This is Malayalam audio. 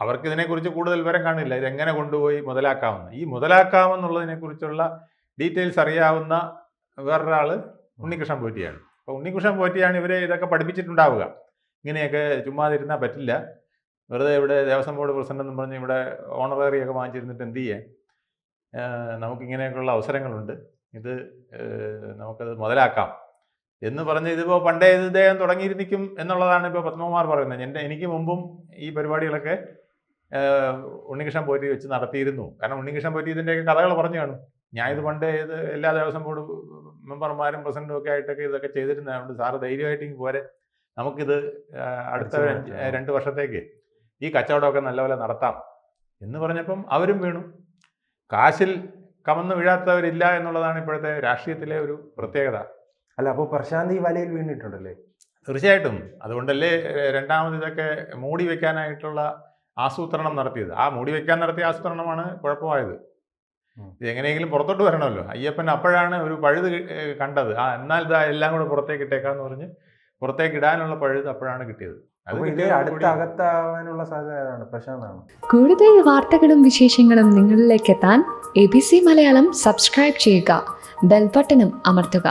അവർക്ക് ഇതിനെക്കുറിച്ച് കൂടുതൽ വിവരം കാണില്ല, ഇതെങ്ങനെ കൊണ്ടുപോയി മുതലാക്കാമെന്ന്. ഈ മുതലാക്കാമെന്നുള്ളതിനെക്കുറിച്ചുള്ള ഡീറ്റെയിൽസ് അറിയാവുന്ന വേറൊരാൾ ഉണ്ണികൃഷ്ണൻ പോറ്റിയാണ്. അപ്പോൾ ഉണ്ണികൃഷ്ണൻ പോറ്റിയാണ് ഇവരെ ഇതൊക്കെ പഠിപ്പിച്ചിട്ടുണ്ടാവുക. ഇങ്ങനെയൊക്കെ ചുമ്മാതിരുന്നാൽ പറ്റില്ല, വെറുതെ ഇവിടെ ദേവസ്വം ബോർഡ് പ്രസിഡന്റ് എന്ന് പറഞ്ഞ് ഇവിടെ ഓണറേറിയൊക്കെ വാങ്ങിച്ചിരുന്നിട്ട് എന്ത് ചെയ്യാൻ, നമുക്കിങ്ങനെയൊക്കെയുള്ള അവസരങ്ങളുണ്ട്, ഇത് നമുക്കത് മുതലാക്കാം എന്ന് പറഞ്ഞ് ഇതിപ്പോൾ പണ്ടേ ഇദ്ദേഹം തുടങ്ങിയിരുന്നിക്കും എന്നുള്ളതാണ് ഇപ്പോൾ പത്മകുമാർ പറയുന്നത്. എനിക്ക് മുമ്പും ഈ പരിപാടികളൊക്കെ ഉണ്ണികൃഷ്ണൻ പോറ്റി വെച്ച് നടത്തിയിരുന്നു. കാരണം ഉണ്ണികൃഷ്ണൻ പോറ്റി ഇതിൻ്റെയൊക്കെ കഥകൾ പറഞ്ഞു കാണും. ഞാൻ ഇത് പണ്ടേ ഇത് എല്ലാ ദേവസ്വം ബോർഡ് മെമ്പർമാരും പ്രസിഡന്റും ഒക്കെ ആയിട്ടൊക്കെ ഇതൊക്കെ ചെയ്തിരുന്നതുകൊണ്ട് സാറ് ധൈര്യമായിട്ട് ഇങ്ങ് പോരെ, നമുക്കിത് അടുത്ത 2 വർഷത്തേക്ക് ഈ കച്ചവടമൊക്കെ നല്ലപോലെ നടത്താം എന്ന് പറഞ്ഞപ്പം അവരും വീണു. കാശിൽ കമന്ന് വീഴാത്തവരില്ല എന്നുള്ളതാണ് ഇപ്പോഴത്തെ രാഷ്ട്രീയത്തിലെ ഒരു പ്രത്യേകത. അല്ല, അപ്പോൾ പ്രശാന്ത് ഈ വലയിൽ വീണിട്ടുണ്ടല്ലേ? തീർച്ചയായിട്ടും. അതുകൊണ്ടല്ലേ രണ്ടാമത് ഇതൊക്കെ മൂടി വെക്കാനായിട്ടുള്ള ആസൂത്രണം നടത്തിയത്. ആ മൂടി വെക്കാൻ നടത്തിയ ആസൂത്രണമാണ് കുഴപ്പമായത്. ഇത് എങ്ങനെയെങ്കിലും പുറത്തോട്ട് വരണമല്ലോ. അയ്യപ്പൻ അപ്പോഴാണ് ഒരു പഴുത് കണ്ടത്. എന്നാൽ ഇതാ എല്ലാം കൂടെ പുറത്തേക്ക് ഇട്ടേക്കാന്ന് പറഞ്ഞ് പുറത്തേക്ക് ഇടാനുള്ള പഴുത് അപ്പോഴാണ് കിട്ടിയത്. അകത്താവാനുള്ള സാധ്യത പ്രശാന്താണ്. കൂടുതൽ വാർത്തകളും വിശേഷങ്ങളും നിങ്ങളിലേക്ക് എത്താൻ ABC മലയാളം സബ്സ്ക്രൈബ് ചെയ്യുക, ബെൽബട്ടനും അമർത്തുക.